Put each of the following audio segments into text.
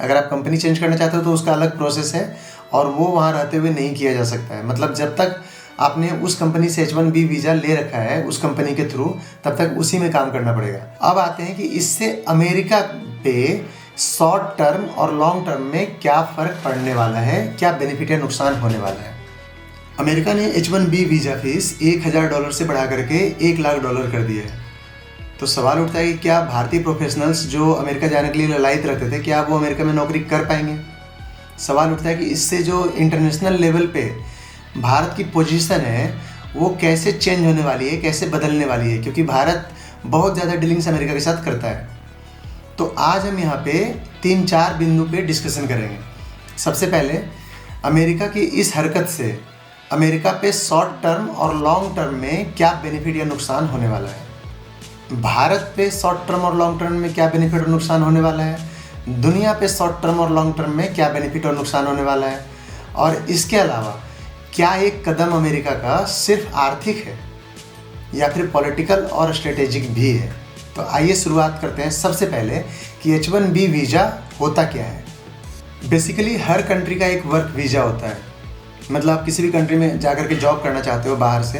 अगर आप company change करना चाहते हो तो उसका अलग प्रोसेस है और वो वहाँ रहते हुए नहीं किया जा सकता है। मतलब जब तक आपने उस कंपनी से H1B वीज़ा ले रखा है उस कंपनी के थ्रू, तब तक उसी में काम करना पड़ेगा। अब आते हैं कि इससे अमेरिका पे शॉर्ट टर्म और लॉन्ग टर्म में क्या फ़र्क पड़ने वाला है, क्या बेनिफिट या नुकसान होने वाला है। अमेरिका ने H1B वीज़ा फीस $1000 से बढ़ा करके $1,00,000 कर दिया है। तो सवाल उठता है कि क्या भारतीय प्रोफेशनल्स जो अमेरिका जाने के लिए ललायत रहते थे, क्या वो अमेरिका में नौकरी कर पाएंगे। सवाल उठता है कि इससे जो इंटरनेशनल लेवल पे भारत की पोजीशन है वो कैसे चेंज होने वाली है, कैसे बदलने वाली है, क्योंकि भारत बहुत ज़्यादा डीलिंग्स अमेरिका के साथ करता है। तो आज हम यहाँ पे 3-4 बिंदु पे डिस्कशन करेंगे। सबसे पहले अमेरिका की इस हरकत से अमेरिका पे शॉर्ट टर्म और लॉन्ग टर्म में क्या बेनिफिट या नुकसान होने वाला है। भारत पे शॉर्ट टर्म और लॉन्ग टर्म में क्या बेनिफिट और नुकसान होने वाला है। दुनिया पे शॉर्ट टर्म और लॉन्ग टर्म में क्या बेनिफिट और नुकसान होने वाला है। और इसके अलावा क्या एक कदम अमेरिका का सिर्फ आर्थिक है या फिर पॉलिटिकल और स्ट्रेटेजिक भी है। तो आइए शुरुआत करते हैं सबसे पहले कि H1B वीज़ा होता क्या है। बेसिकली हर कंट्री का एक वर्क वीज़ा होता है। मतलब आप किसी भी कंट्री में जाकर के जॉब करना चाहते हो बाहर से,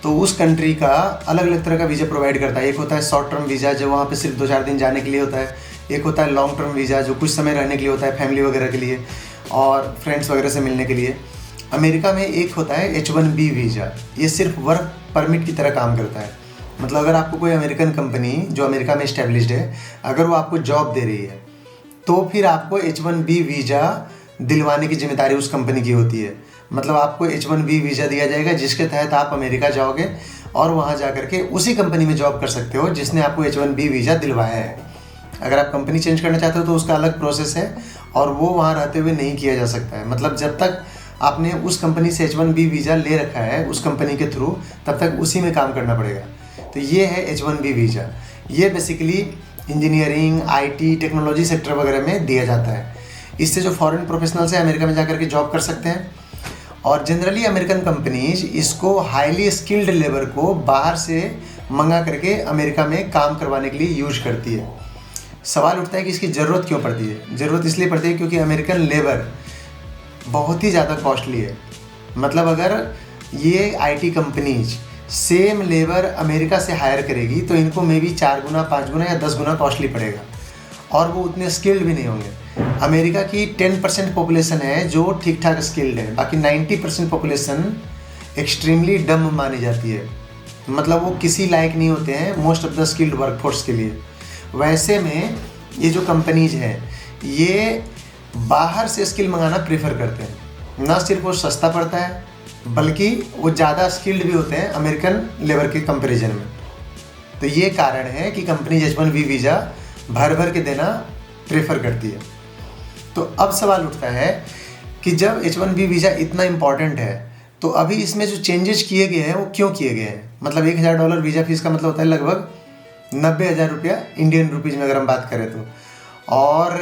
तो उस कंट्री का अलग अलग तरह का वीज़ा प्रोवाइड करता है। एक होता है शॉर्ट टर्म वीज़ा जो वहाँ पे सिर्फ 2-4 दिन जाने के लिए होता है। एक होता है लॉन्ग टर्म वीज़ा जो कुछ समय रहने के लिए होता है, फैमिली वगैरह के लिए और फ्रेंड्स वगैरह से मिलने के लिए। अमेरिका में एक होता है H1B वीज़ा, ये सिर्फ वर्क परमिट की तरह काम करता है। मतलब अगर आपको कोई अमेरिकन कंपनी जो अमेरिका में इस्टेब्लिश्ड है, अगर वो आपको जॉब दे रही है तो फिर आपको H1B वीज़ा दिलवाने की जिम्मेदारी उस कंपनी की होती है। मतलब आपको H1B वीज़ा दिया जाएगा जिसके तहत आप अमेरिका जाओगे और वहाँ जा कर के उसी कंपनी में जॉब कर सकते हो जिसने आपको H1B वीज़ा दिलवाया है। अगर आप कंपनी चेंज करना चाहते हो तो उसका अलग प्रोसेस है और वो वहाँ रहते हुए नहीं किया जा सकता है। मतलब जब तक आपने उस कंपनी से H1B वीज़ा ले रखा है उस कंपनी के थ्रू, तब तक उसी में काम करना पड़ेगा। तो ये है H1B वीज़ा। ये basically engineering, IT, technology sector वगैरह में दिया जाता है। इससे जो फॉरेन प्रोफेशनल्स हैं अमेरिका में जाकर के जॉब कर सकते हैं और जनरली अमेरिकन कंपनीज इसको हाईली स्किल्ड लेबर को बाहर से मंगा करके अमेरिका में काम करवाने के लिए यूज करती है। सवाल उठता है कि इसकी ज़रूरत क्यों पड़ती है। ज़रूरत इसलिए पड़ती है क्योंकि अमेरिकन लेबर बहुत ही ज़्यादा कॉस्टली है। मतलब अगर ये IT companies same labour America से हायर करेगी तो इनको मे बी 4 गुना, 5 गुना या 10 गुना कॉस्टली पड़ेगा और वो उतने स्किल्ड भी नहीं होंगे। अमेरिका की 10% पॉपुलेशन है जो ठीक ठाक स्किल्ड है, बाकी 90% पॉपुलेशन एक्सट्रीमली डम मानी जाती है। मतलब वो किसी लायक नहीं होते हैं most of the skilled workforce के लिए। वैसे में ये जो कंपनीज हैं ये बाहर से स्किल मंगाना प्रेफर करते हैं। ना सिर्फ वो सस्ता पड़ता है बल्कि वो ज़्यादा स्किल्ड भी होते हैं अमेरिकन लेबर के कंपैरिजन में। तो ये कारण है कि कंपनी H1B वीज़ा भर भर के देना प्रेफर करती है। तो अब सवाल उठता है कि जब H1B वीज़ा इतना इम्पॉर्टेंट है तो अभी इसमें जो चेंजेस किए गए हैं वो क्यों किए गए हैं। मतलब $1000 वीज़ा फीस का मतलब होता है लगभग 90,000 रुपया इंडियन रुपीज़ में अगर हम बात करें तो, और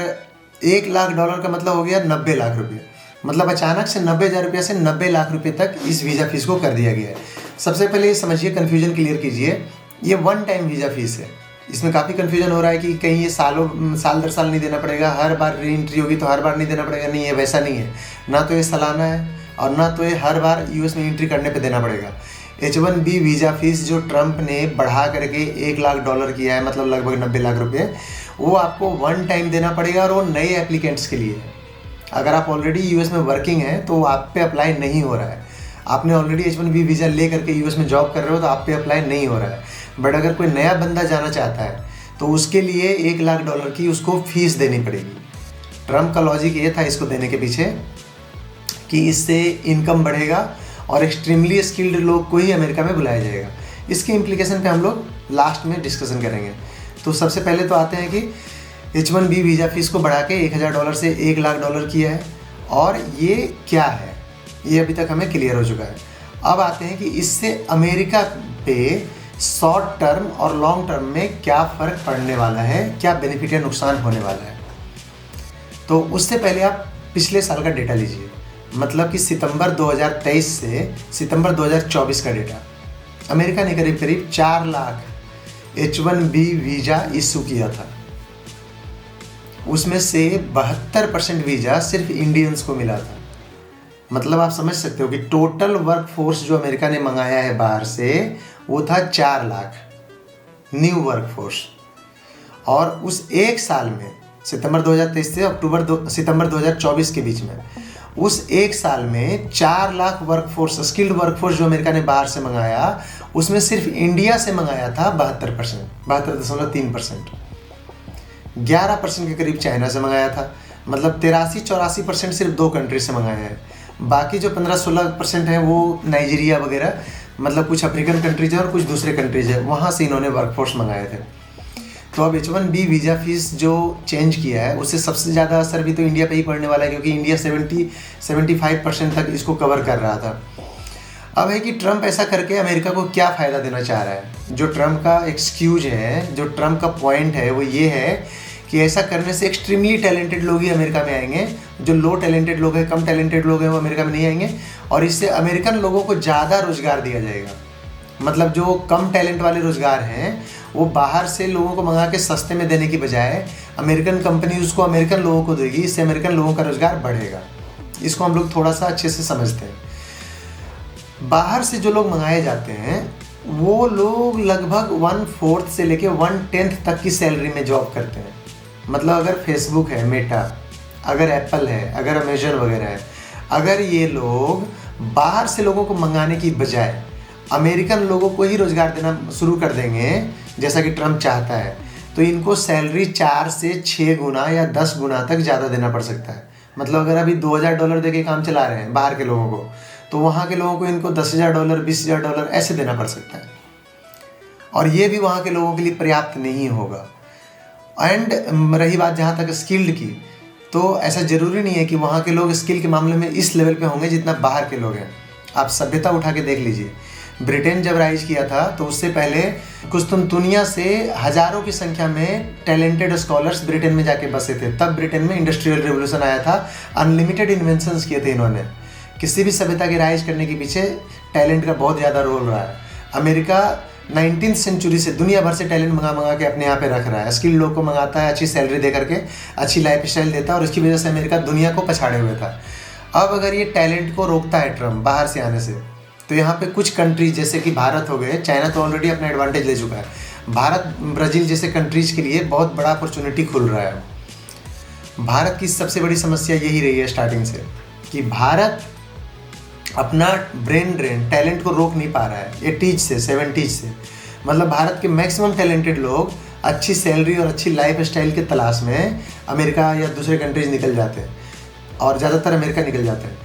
$1,00,000 का मतलब हो गया 90 लाख रुपये। मतलब अचानक से 90,000 रुपये से 90 लाख रुपये तक इस वीज़ा फीस को कर दिया गया है। सबसे पहले ये समझिए, कन्फ्यूजन क्लियर कीजिए, ये 1 टाइम वीज़ा फीस है। इसमें काफ़ी कन्फ्यूजन हो रहा है कि कहीं ये साल दर साल नहीं देना पड़ेगा, हर बार री एंट्री होगी तो हर बार नहीं देना पड़ेगा। नहीं है, वैसा नहीं है। ना तो ये सालाना है और ना तो ये हर बार US में एंट्री करने पर देना पड़ेगा। H1B वीज़ा फीस जो ट्रंप ने बढ़ा करके $1,00,000 किया है, मतलब लगभग 90 लाख रुपये, वो आपको 1 टाइम देना पड़ेगा और वो नए एप्लीकेंट्स के लिए है। अगर आप ऑलरेडी US में वर्किंग हैं तो आप पे अप्लाई नहीं हो रहा है। आपने ऑलरेडी H1B वीज़ा ले करके US में जॉब कर रहे हो तो आप पे अप्लाई नहीं हो रहा है। बट अगर कोई नया बंदा जाना चाहता है तो उसके लिए $1,00,000 की उसको फीस देनी पड़ेगी। ट्रंप का लॉजिक ये था इसको देने के पीछे कि इससे इनकम बढ़ेगा और एक्सट्रीमली स्किल्ड लोग को ही अमेरिका में बुलाया जाएगा। इसके इम्प्लीकेशन पे हम लोग लास्ट में डिस्कशन करेंगे। तो सबसे पहले तो आते हैं कि H1B वीज़ा फीस को बढ़ा के $1,000 से $1,00,000 किया है और ये क्या है, ये अभी तक हमें क्लियर हो चुका है। अब आते हैं कि इससे अमेरिका पे शॉर्ट टर्म और लॉन्ग टर्म में क्या फ़र्क पड़ने वाला है, क्या बेनिफिट या नुकसान होने वाला है। तो उससे पहले आप पिछले साल का डेटा लीजिए, मतलब कि सितंबर 2023 से सितंबर 2024 का डेटा। अमेरिका ने करीब करीब 4 लाख H1B वीज़ा इशू किया था। उसमें से 72% वीज़ा सिर्फ इंडियंस को मिला था। मतलब आप समझ सकते हो कि टोटल वर्क फोर्स जो अमेरिका ने मंगाया है बाहर से वो था 4 लाख न्यू वर्क फोर्स। और उस एक साल में सितंबर 2023 से सितंबर 2024 के बीच में उस एक साल में 4 लाख वर्कफोर्स, स्किल्ड वर्कफोर्स जो अमेरिका ने बाहर से मंगाया, उसमें सिर्फ इंडिया से मंगाया था 72%, 72.3%। 11% के करीब चाइना से मंगाया था। मतलब 83-84% सिर्फ 2 कंट्री से मंगाया है। बाकी जो 15-16% है वो नाइजीरिया वगैरह, मतलब कुछ अफ्रीकन कंट्रीज है और कुछ दूसरे कंट्रीज है, वहाँ से इन्होंने वर्कफोर्स मंगाए थे। तो अब H1B वीज़ा फीस जो चेंज किया है उससे सबसे ज़्यादा असर भी तो इंडिया पे ही पड़ने वाला है, क्योंकि इंडिया 70-75% तक इसको कवर कर रहा था। अब है कि ट्रम्प ऐसा करके अमेरिका को क्या फ़ायदा देना चाह रहा है। जो ट्रम्प का एक्सक्यूज है, जो ट्रम्प का पॉइंट है वो ये है कि ऐसा करने से एक्सट्रीमली टैलेंटेड लोग ही अमेरिका में आएंगे। जो लो टैलेंटेड लोग हैं, कम टैलेंटेड लोग हैं, वो अमेरिका में नहीं आएंगे। और इससे अमेरिकन लोगों को ज़्यादा रोज़गार दिया जाएगा। मतलब जो कम टैलेंट वाले रोज़गार हैं वो बाहर से लोगों को मंगा के सस्ते में देने की बजाय अमेरिकन कंपनी उसको अमेरिकन लोगों को देगी। इससे अमेरिकन लोगों का रोज़गार बढ़ेगा। इसको हम लोग थोड़ा सा अच्छे से समझते हैं। बाहर से जो लोग मंगाए जाते हैं वो लोग लगभग 1/4 से लेके 1/10 तक की सैलरी में जॉब करते हैं। मतलब अगर फेसबुक है, मेटा, अगर एप्पल है, अगर अमेजन वगैरह है, अगर ये लोग बाहर से लोगों को मंगाने की बजाय अमेरिकन लोगों को ही रोज़गार देना शुरू कर देंगे जैसा कि ट्रम्प चाहता है, तो इनको सैलरी 4 से 6 गुना या 10 गुना तक ज़्यादा देना पड़ सकता है। मतलब अगर अभी $2000 दे के काम चला रहे हैं बाहर के लोगों को, तो वहाँ के लोगों को इनको $10,000, $20,000 ऐसे देना पड़ सकता है। और ये भी वहाँ के लोगों के लिए पर्याप्त नहीं होगा। एंड रही बात जहाँ तक स्किल्ड की, तो ऐसा ज़रूरी नहीं है कि वहाँ के लोग स्किल के मामले में इस लेवल पे होंगे जितना बाहर के लोग हैं। आप सभ्यता उठा के देख लीजिए। ब्रिटेन जब राइज किया था तो उससे पहले कुस्तुनतुनिया से हज़ारों की संख्या में टैलेंटेड स्कॉलर्स ब्रिटेन में जाके बसे थे। तब ब्रिटेन में इंडस्ट्रियल रिवोल्यूशन आया था। अनलिमिटेड इन्वेंशंस किए थे इन्होंने। किसी भी सभ्यता के राइज करने के पीछे टैलेंट का बहुत ज़्यादा रोल रहा है। अमेरिका 19th सेंचुरी से दुनिया भर से टैलेंट मंगा के अपने यहाँ पे रख रहा है। स्किल्ड लोग को मंगाता है, अच्छी सैलरी दे करके अच्छी लाइफ स्टाइल देता है, और इसकी वजह से अमेरिका दुनिया को पछाड़े हुए था। अब अगर ये टैलेंट को रोकता है ट्रम्प बाहर से आने से, तो यहाँ पे कुछ कंट्रीज जैसे कि भारत हो गए, चाइना तो ऑलरेडी अपना एडवांटेज ले चुका है, भारत, ब्राज़ील जैसे कंट्रीज के लिए बहुत बड़ा अपॉर्चुनिटी खुल रहा है। भारत की सबसे बड़ी समस्या यही रही है स्टार्टिंग से कि भारत अपना ब्रेन ड्रेन टैलेंट को रोक नहीं पा रहा है 80s से 70s से। मतलब भारत के मैक्सिमम टैलेंटेड लोग अच्छी सैलरी और अच्छी लाइफ स्टाइल के तलाश में अमेरिका या दूसरे कंट्रीज निकल जाते हैं, और ज़्यादातर अमेरिका निकल जाते हैं।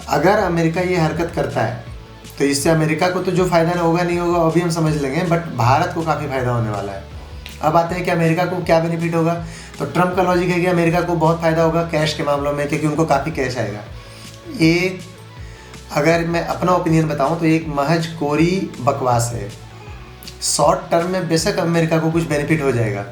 अगर अमेरिका ये हरकत करता है तो इससे अमेरिका को तो जो फ़ायदा होगा नहीं होगा अभी हम समझ लेंगे, बट भारत को काफ़ी फ़ायदा होने वाला है। अब आते हैं कि अमेरिका को क्या बेनिफिट होगा। तो ट्रम्प का लॉजिक है कि अमेरिका को बहुत फ़ायदा होगा कैश के मामलों में, क्योंकि उनको काफ़ी कैश आएगा। एक, अगर मैं अपना ओपिनियन बताऊं तो एक महज कोरी बकवास है। शॉर्ट टर्म में बेशक अमेरिका को कुछ बेनिफिट हो जाएगा।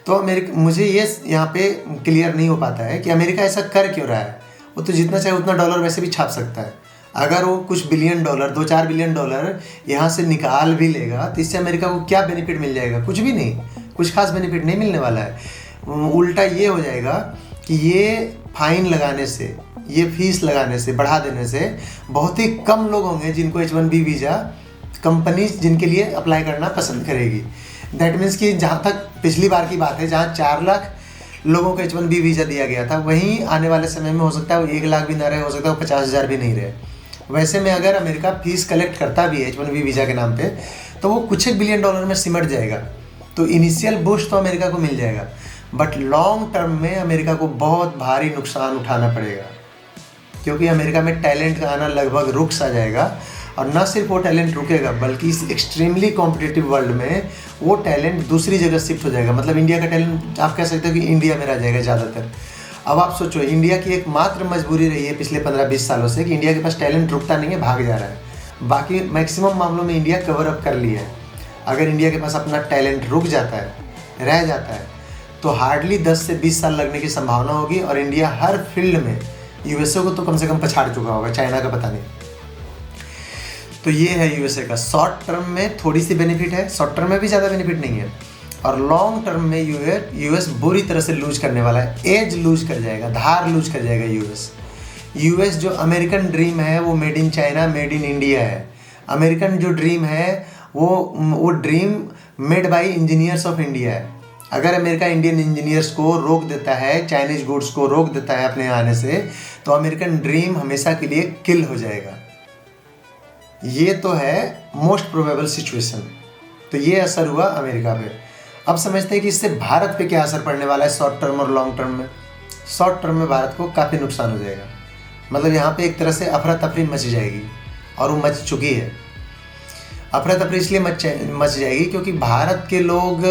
तो अमेरिका, मुझे ये यहाँ पे क्लियर नहीं हो पाता है कि अमेरिका ऐसा कर क्यों रहा है। वो तो जितना चाहे उतना डॉलर वैसे भी छाप सकता है। अगर वो कुछ बिलियन डॉलर, 2-4 बिलियन डॉलर यहाँ से निकाल भी लेगा तो इससे अमेरिका को क्या बेनिफिट मिल जाएगा? कुछ भी नहीं, कुछ खास बेनिफिट नहीं मिलने वाला है। उल्टा ये हो जाएगा कि ये फाइन लगाने से, ये फीस लगाने से, बढ़ा देने से बहुत ही कम लोग होंगे जिनको H1B वीज़ा कंपनीज जिनके लिए अप्लाई करना पसंद करेगी। दैट मीन्स कि जहाँ तक पिछली बार की बात है, जहाँ 4 लाख लोगों को H1B वीज़ा दिया गया था, वहीं आने वाले समय में हो सकता है वो 1 लाख भी ना रहे, हो सकता है वो 50,000 भी नहीं रहे। वैसे में अगर अमेरिका फीस कलेक्ट करता भी है H1B वीज़ा के नाम पे, तो वो कुछ एक बिलियन डॉलर में सिमट जाएगा। तो इनिशियल बूस्ट तो अमेरिका को मिल जाएगा, बट लॉन्ग टर्म में अमेरिका को बहुत भारी नुकसान उठाना पड़ेगा, क्योंकि अमेरिका में टैलेंट का आना लगभग रुक सा जाएगा। और न सिर्फ वो टैलेंट रुकेगा, बल्कि इस एक्सट्रीमली कॉम्पिटिटिव वर्ल्ड में वो टैलेंट दूसरी जगह शिफ्ट हो जाएगा। मतलब इंडिया का टैलेंट आप कह सकते हो कि इंडिया में रह जाएगा ज़्यादातर। अब आप सोचो, इंडिया की एकमात्र मजबूरी रही है पिछले 15-20 सालों से कि इंडिया के पास टैलेंट रुकता नहीं है, भाग जा रहा है। बाकी मैक्सिमम मामलों में इंडिया कवर अप कर लिया है। अगर इंडिया के पास अपना टैलेंट रुक जाता है, रह जाता है, तो हार्डली 10 से 20 साल लगने की संभावना होगी, और इंडिया हर फील्ड में यूएसए को तो कम से कम पछाड़ चुका होगा, चाइना का पता नहीं। तो ये है यूएसए का। शॉर्ट टर्म में थोड़ी सी बेनिफिट है, शॉर्ट टर्म में भी ज़्यादा बेनिफिट नहीं है। और लॉन्ग टर्म में यूएस बुरी तरह से लूज करने वाला है, एज लूज कर जाएगा, धार लूज कर जाएगा यूएस जो अमेरिकन ड्रीम है वो made in China, made in India है। अमेरिकन जो ड्रीम है वो dream made by engineers of India है। अगर अमेरिका इंडियन इंजीनियर्स को रोक देता है, चाइनीज गुड्स को रोक देता है अपने आने से, तो अमेरिकन ड्रीम हमेशा के लिए किल हो जाएगा। ये तो है मोस्ट प्रोबेबल सिचुएशन। तो ये असर हुआ अमेरिका पे। अब समझते हैं कि इससे भारत पे क्या असर पड़ने वाला है शॉर्ट टर्म और लॉन्ग टर्म में। शॉर्ट टर्म में भारत को काफ़ी नुकसान हो जाएगा, मतलब यहाँ पे एक तरह से अफरा तफरी मच जाएगी, और वो मच चुकी है। अफरा तफरी इसलिए मच जाएगी क्योंकि भारत के लोग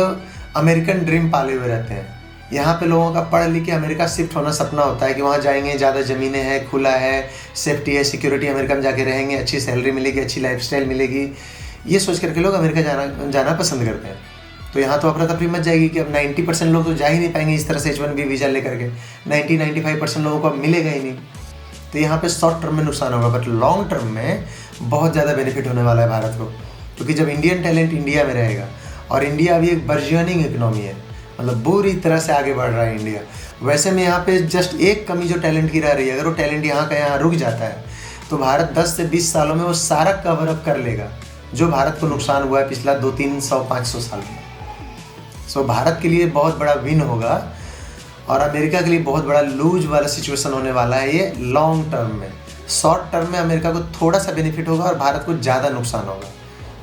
अमेरिकन ड्रीम पाले हुए रहते हैं। यहाँ पे लोगों का पढ़ लिख के अमेरिका शिफ्ट होना सपना होता है कि वहाँ जाएंगे, ज़्यादा ज़मीनें हैं, खुला है, सेफ्टी है, सिक्योरिटी, अमेरिका में जाके रहेंगे, अच्छी सैलरी मिलेगी, अच्छी लाइफस्टाइल मिलेगी, ये सोच करके लोग अमेरिका जाना पसंद करते हैं। तो यहाँ तो अफरा तफरी मच जाएगी कि अब 90% लोग तो जा ही नहीं पाएंगे इस तरह से H1B वीज़ा लेकर के। 90-95% लोगों को अब मिलेगा ही नहीं। तो यहाँ पे शॉर्ट टर्म में नुकसान होगा, बट लॉन्ग टर्म में बहुत ज़्यादा बेनिफिट होने वाला है भारत को, क्योंकि जब इंडियन टैलेंट इंडिया में रहेगा, और इंडिया अभी एक बर्जियनिंग इकोनॉमी है, मतलब बुरी तरह से आगे बढ़ रहा है इंडिया। वैसे में यहाँ पे जस्ट एक कमी जो टैलेंट की रह रही है, अगर वो टैलेंट यहाँ का यहाँ रुक जाता है तो भारत 10 से 20 सालों में वो सारा कवर अप कर लेगा जो भारत को नुकसान हुआ है पिछला 200-300-500 साल में। सो भारत के लिए बहुत बड़ा विन होगा, और अमेरिका के लिए बहुत बड़ा लूज वाला सिचुएशन होने वाला है ये लॉन्ग टर्म में। शॉर्ट टर्म में अमेरिका को थोड़ा सा बेनिफिट होगा और भारत को ज़्यादा नुकसान होगा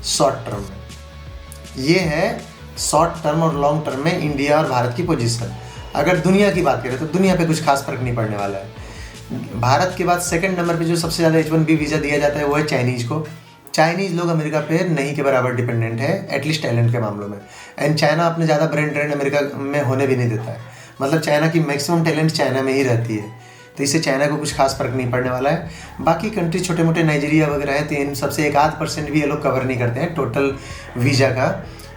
शॉर्ट टर्म में। ये है शॉर्ट टर्म और लॉन्ग टर्म में इंडिया और भारत की पोजीशन। अगर दुनिया की बात करें तो दुनिया पे कुछ खास फर्क नहीं पड़ने वाला है। भारत के बाद सेकंड नंबर पे जो सबसे ज़्यादा H1B वीज़ा दिया जाता है वो है चाइनीज़ को। चाइनीज़ लोग अमेरिका पे नहीं के बराबर डिपेंडेंट है, एटलीस्ट टैलेंट के मामलों में। एंड चाइना अपने ज़्यादा ब्रांड अमेरिका में होने भी नहीं देता है, मतलब चाइना की मैक्सिमम टैलेंट चाइना में ही रहती है। तो इससे चाइना को कुछ खास फर्क नहीं पड़ने वाला है। बाकी कंट्री छोटे मोटे नाइजीरिया वगैरह हैं, तो इन सबसे 1-8% भी ये लोग कवर नहीं करते हैं टोटल वीज़ा का।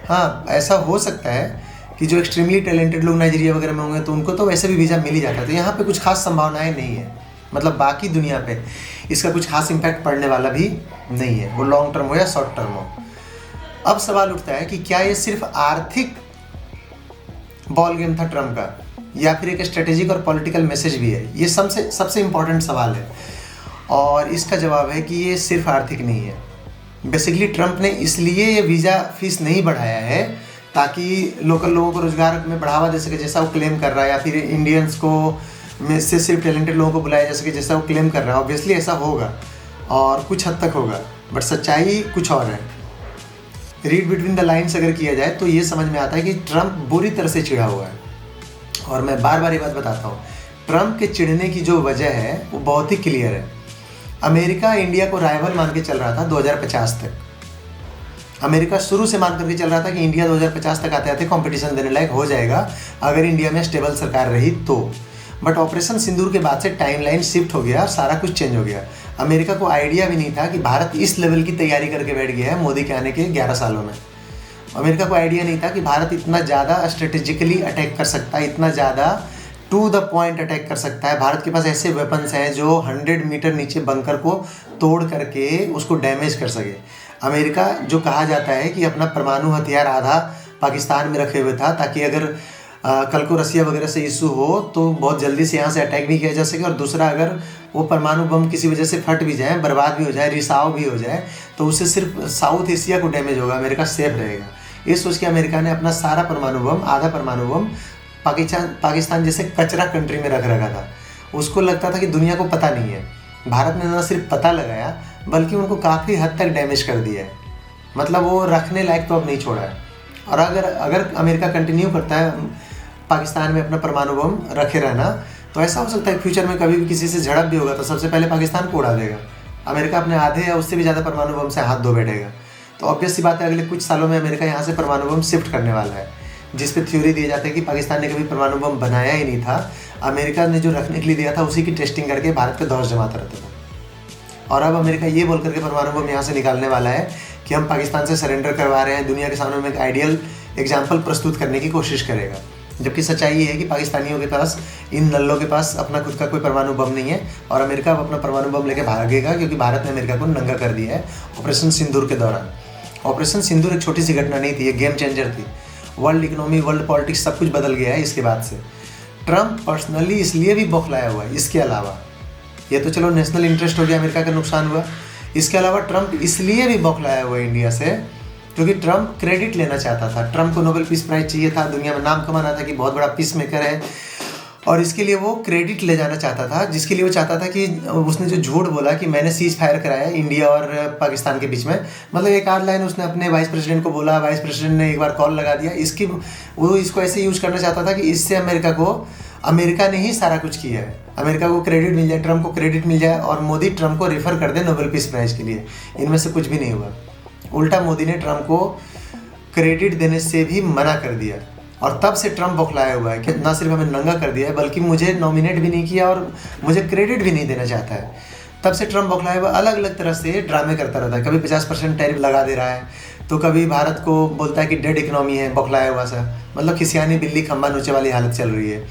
हाँ, ऐसा हो सकता है कि जो एक्सट्रीमली टैलेंटेड लोग नाइजीरिया वगैरह में होंगे तो उनको तो वैसे भी वीज़ा मिल ही जाता है। तो यहाँ पे कुछ खास संभावनाएं नहीं है, मतलब बाकी दुनिया पे इसका कुछ खास इम्पैक्ट पड़ने वाला भी नहीं है, वो लॉन्ग टर्म हो या शॉर्ट टर्म हो। अब सवाल उठता है कि क्या ये सिर्फ आर्थिक बॉल गेम था ट्रम्प का, या फिर एक स्ट्रेटेजिक और पॉलिटिकल मैसेज भी है? ये सबसे इम्पॉर्टेंट सवाल है, और इसका जवाब है कि ये सिर्फ आर्थिक नहीं है। बेसिकली ट्रम्प ने इसलिए ये वीज़ा फीस नहीं बढ़ाया है ताकि लोकल लोगों को रोज़गार में बढ़ावा दे सके, जैसा वो क्लेम कर रहा है, या फिर इंडियंस को में से सिर्फ टैलेंटेड लोगों को बुलाया जा सके, जैसा वो क्लेम कर रहा है। ऑब्वियसली ऐसा होगा और कुछ हद तक होगा, बट सच्चाई कुछ और है। रीड बिटवीन द लाइन्स अगर किया जाए तो ये समझ में आता है कि ट्रम्प बुरी तरह से चिढ़ा हुआ है। और मैं बार बार ये बात बताता हूँ, ट्रम्प के चिढ़ने की जो वजह है वो बहुत ही क्लियर है। अमेरिका इंडिया को राइवल मान के चल रहा था 2050 तक। अमेरिका शुरू से मान करके चल रहा था कि इंडिया 2050 तक आते आते कंपटीशन देने लायक हो जाएगा अगर इंडिया में स्टेबल सरकार रही तो। बट ऑपरेशन सिंदूर के बाद से टाइमलाइन शिफ्ट हो गया, सारा कुछ चेंज हो गया। अमेरिका को आइडिया भी नहीं था कि भारत इस लेवल की तैयारी करके बैठ गया है मोदी के आने के 11 सालों में। अमेरिका को आइडिया नहीं था कि भारत इतना ज़्यादा स्ट्रेटेजिकली अटैक कर सकता है, इतना ज़्यादा टू द पॉइंट अटैक कर सकता है। भारत के पास ऐसे वेपन्स हैं जो 100 मीटर नीचे बंकर को तोड़ करके उसको डैमेज कर सके। अमेरिका जो कहा जाता है कि अपना परमाणु हथियार आधा पाकिस्तान में रखे हुए था ताकि अगर कल को रसिया वगैरह से इशू हो तो बहुत जल्दी से यहाँ से अटैक भी किया जा सके, और दूसरा अगर वो परमाणु बम किसी वजह से फट भी जाए, बर्बाद भी हो जाए, रिसाव भी हो जाए, तो उससे सिर्फ साउथ एशिया को डैमेज होगा, अमेरिका सेफ रहेगा। ये सोच के अमेरिका ने अपना सारा परमाणु बम, आधा परमाणु बम पाकिस्तान जैसे कचरा कंट्री में रख रखा था। उसको लगता था कि दुनिया को पता नहीं है। भारत ने न सिर्फ पता लगाया बल्कि उनको काफ़ी हद तक डैमेज कर दिया है, मतलब वो रखने लायक तो अब नहीं छोड़ा है। और अगर अमेरिका कंटिन्यू करता है पाकिस्तान में अपना परमाणु बम रखे रहना, तो ऐसा हो सकता है फ्यूचर में कभी भी किसी से झड़प भी होगा तो सबसे पहले पाकिस्तान को उड़ा देगा। अमेरिका अपने आधे या उससे भी ज़्यादा परमाणु बम से हाथ धो बैठेगा। तो ऑब्वियस सी बात है अगले कुछ सालों में अमेरिका यहाँ से परमाणु बम शिफ्ट करने वाला है, जिस पे थ्योरी दिए जाते हैं कि पाकिस्तान ने कभी परमाणु बम बनाया ही नहीं था, अमेरिका ने जो रखने के लिए दिया था उसी की टेस्टिंग करके भारत पे दौर जमाता रहता था। और अब अमेरिका ये बोल करके परमाणु बम यहाँ से निकालने वाला है कि हम पाकिस्तान से सरेंडर करवा रहे हैं, दुनिया के सामने में एक आइडियल एग्जाम्पल प्रस्तुत करने की कोशिश करेगा। जबकि सच्चाई ये है कि पाकिस्तानियों के पास, इन नल्लों के पास अपना खुद का कोई परमाणु बम नहीं है, और अमेरिका अब अपना परमाणु बम लेके भागेगा क्योंकि भारत ने अमेरिका को नंगा कर दिया है ऑपरेशन सिंदूर के दौरान। ऑपरेशन सिंदूर एक छोटी सी घटना नहीं थी, ये गेम चेंजर थी। वर्ल्ड इकोनॉमी, वर्ल्ड पॉलिटिक्स सब कुछ बदल गया है इसके बाद से। ट्रम्प पर्सनली इसलिए भी बौखलाया हुआ है। इसके अलावा ये तो चलो नेशनल इंटरेस्ट हो गया, अमेरिका का नुकसान हुआ, इसके अलावा ट्रम्प इसलिए भी बौखलाया हुआ है इंडिया से क्योंकि ट्रम्प क्रेडिट लेना चाहता था। ट्रम्प को नोबेल पीस प्राइज चाहिए था, दुनिया में नाम कमाना था कि बहुत बड़ा पीस मेकर है, और इसके लिए वो क्रेडिट ले जाना चाहता था, जिसके लिए वो चाहता था कि उसने जो झूठ बोला कि मैंने सीज फायर कराया इंडिया और पाकिस्तान के बीच में, मतलब एक आध लाइन उसने अपने वाइस प्रेसिडेंट को बोला, वाइस प्रेसिडेंट ने एक बार कॉल लगा दिया, वो इसको ऐसे यूज़ करना चाहता था कि इससे अमेरिका ने ही सारा कुछ किया है, अमेरिका को क्रेडिट मिल जाए, ट्रम्प को क्रेडिट मिल जाए और मोदी ट्रम्प को रेफर कर दे नोबेल पीस प्राइज के लिए। इनमें से कुछ भी नहीं हुआ, उल्टा मोदी ने ट्रम्प को क्रेडिट देने से भी मना कर दिया, और तब से ट्रम्प बौखलाया हुआ है कि ना सिर्फ हमें नंगा कर दिया है बल्कि मुझे नॉमिनेट भी नहीं किया और मुझे क्रेडिट भी नहीं देना चाहता है। तब से ट्रम्प बौखलाया हुआ अलग अलग तरह से ड्रामे करता रहता है, कभी 50% टैरिफ लगा दे रहा है, तो कभी भारत को बोलता है कि डेड इकोनॉमी है, बौखलाया हुआ सा, मतलब खिसियानी बिल्ली खंबा नोचे वाली हालत चल रही है।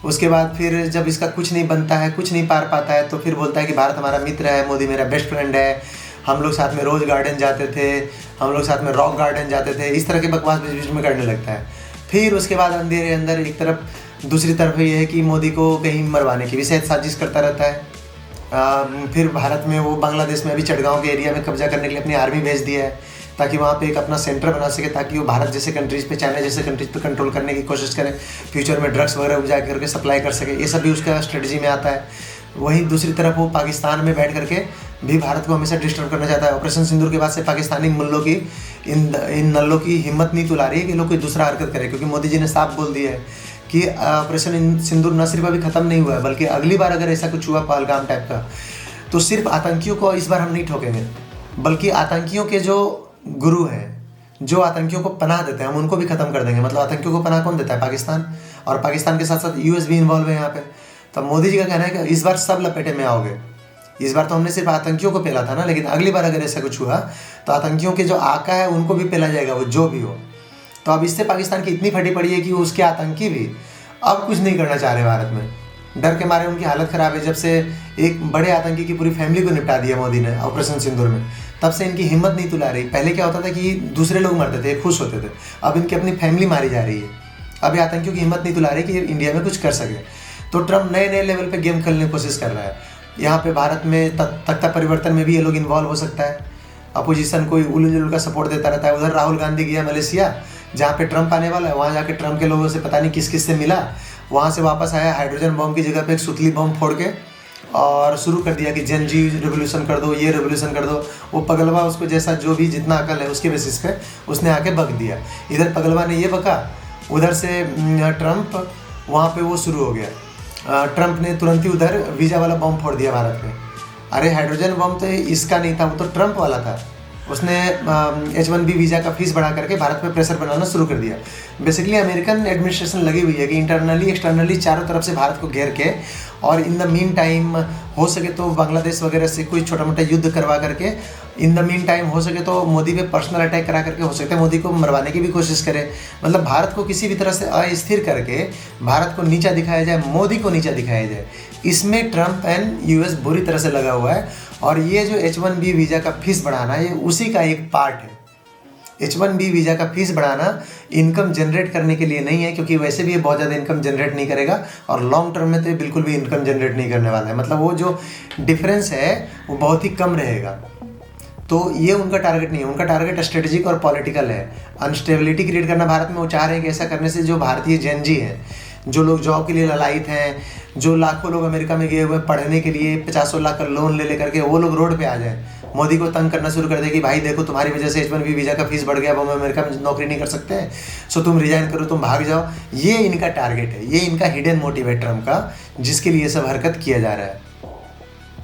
उसके बाद फिर जब इसका कुछ नहीं बनता है, कुछ नहीं पार पाता है, तो फिर बोलता है कि भारत हमारा मित्र है, मोदी मेरा बेस्ट फ्रेंड है, हम लोग साथ में रोज़ गार्डन जाते थे, हम लोग साथ में रॉक गार्डन जाते थे, इस तरह के बकवास बीच बीच में करने लगता है। फिर उसके बाद अंधेरे अंदर एक तरफ दूसरी तरफ ये है कि मोदी को कहीं मरवाने की भी शायद साजिश करता रहता है। फिर भारत में वो बांग्लादेश में अभी चटगांव के एरिया में कब्जा करने के लिए अपनी आर्मी भेज दिया है ताकि वहाँ पे एक अपना सेंटर बना सके, ताकि वो भारत जैसे कंट्रीज़ पे, चाइना जैसे कंट्रीज़ पे कंट्रोल करने की कोशिश करें, फ्यूचर में ड्रग्स वगैरह उपजा करके सप्लाई कर सके, ये सब भी उसका स्ट्रेटजी में आता है। वहीं दूसरी तरफ वो पाकिस्तान में बैठ करके भी भारत को हमेशा डिस्टर्ब करना चाहता है। ऑपरेशन सिंदूर के बाद से पाकिस्तानी मुल्लों की इन नल्लों की हिम्मत नहीं तुला रही है कि लोग कोई दूसरा हरकत करे, क्योंकि मोदी जी ने साफ बोल दिया है कि ऑपरेशन सिंदूर न सिर्फ अभी ख़त्म नहीं हुआ है बल्कि अगली बार अगर ऐसा कुछ हुआ पहलगाम टाइप का, तो सिर्फ आतंकियों को इस बार हम नहीं ठोकेंगे, बल्कि आतंकियों के जो गुरु हैं, जो आतंकियों को पनाह देते हैं, हम उनको भी ख़त्म कर देंगे। मतलब आतंकियों को पनाह कौन देता है? पाकिस्तान, और पाकिस्तान के साथ साथ यूएस भी इन्वॉल्व है यहाँ पे। तो मोदी जी का कहना है कि इस बार सब लपेटे में आओगे। इस बार तो हमने सिर्फ आतंकियों को पेला था ना, लेकिन अगली बार अगर ऐसा कुछ हुआ तो आतंकियों के जो आका है उनको भी पेला जाएगा, वो जो भी हो। तो अब इससे पाकिस्तान की इतनी फटी पड़ी है कि उसके आतंकी भी अब कुछ नहीं करना चाह रहे भारत में, डर के मारे उनकी हालत ख़राब है। जब से एक बड़े आतंकी की पूरी फैमिली को निपटा दिया मोदी ने ऑपरेशन सिंदूर में, तब से इनकी हिम्मत नहीं तुला रही। पहले क्या होता था कि दूसरे लोग मरते थे, खुश होते थे, अब इनकी अपनी फैमिली मारी जा रही है। अब ये आतंकियों की हिम्मत नहीं तुला रही कि इंडिया में कुछ कर सके। तो ट्रम्प नए नए लेवल पे गेम खेलने की कोशिश कर रहा है। यहाँ पे भारत में तख्ता परिवर्तन में भी ये लोग इन्वॉल्व हो सकता है। अपोजिशन कोई उलझुल का सपोर्ट देता रहता है। उधर राहुल गांधी गया मलेशिया, जहाँ पे ट्रम्प आने वाला है, वहाँ जाके ट्रम्प के लोगों से पता नहीं किस किस से मिला, वहाँ से वापस आया, हाइड्रोजन बम की जगह पे एक सुतली बम फोड़ के और शुरू कर दिया कि जन जी रेवोल्यूशन कर दो, ये रेवोल्यूशन कर दो। वो पगलवा उसको जैसा जो भी जितना अकल है उसके बेसिस पे उसने आके बक दिया। इधर पगलवा ने ये बका, उधर से ट्रम्प वहाँ पे वो शुरू हो गया। ट्रम्प ने तुरंत ही उधर वीज़ा वाला बम फोड़ दिया भारत में। अरे हाइड्रोजन बम तो इसका नहीं था, वो तो ट्रम्प वाला था। उसने H1B वीज़ा का फीस बढ़ा करके भारत पे प्रेशर बनाना शुरू कर दिया। बेसिकली अमेरिकन एडमिनिस्ट्रेशन लगी हुई है कि इंटरनली एक्सटर्नली चारों तरफ से भारत को घेर के, और इन द मीन टाइम हो सके तो बांग्लादेश वगैरह से कोई छोटा मोटा युद्ध करवा करके, इन द मीन टाइम हो सके तो मोदी पे पर्सनल अटैक करा करके, हो सकता है मोदी को मरवाने की भी कोशिश करे। मतलब भारत को किसी भी तरह से अस्थिर करके भारत को नीचा दिखाया जाए, मोदी को नीचा दिखाया जाए। इसमें ट्रम्प एंड यूएस बुरी तरह से लगा हुआ है। और ये जो H1B वीज़ा का फीस बढ़ाना, ये उसी का एक पार्ट है। H1B वीज़ा का फीस बढ़ाना इनकम जनरेट करने के लिए नहीं है, क्योंकि वैसे भी ये बहुत ज़्यादा इनकम जनरेट नहीं करेगा, और लॉन्ग टर्म में तो ये बिल्कुल भी इनकम जनरेट नहीं करने वाला है। मतलब वो जो डिफरेंस है वो बहुत ही कम रहेगा। तो ये उनका टारगेट नहीं है। उनका टारगेट स्ट्रेटेजिक और पॉलिटिकल है। अनस्टेबिलिटी क्रिएट करना भारत में। वो चाह रहे हैं कि ऐसा करने से जो भारतीय जेन जी हैं, जो लोग जॉब के लिए ललायित हैं, जो लाखों लोग अमेरिका में गए हुए पढ़ने के लिए 50 लाख का लोन ले करके, वो लोग रोड पे आ जाएं, मोदी को तंग करना शुरू कर दे कि भाई देखो तुम्हारी वजह से H1B वीज़ा का फीस बढ़ गया, अब हम अमेरिका में नौकरी नहीं कर सकते हैं, सो तुम रिजाइन करो, तुम भाग जाओ। ये इनका टारगेट है, ये इनका हिडन मोटिव है ट्रम्प का, जिसके लिए सब हरकत किया जा रहा है।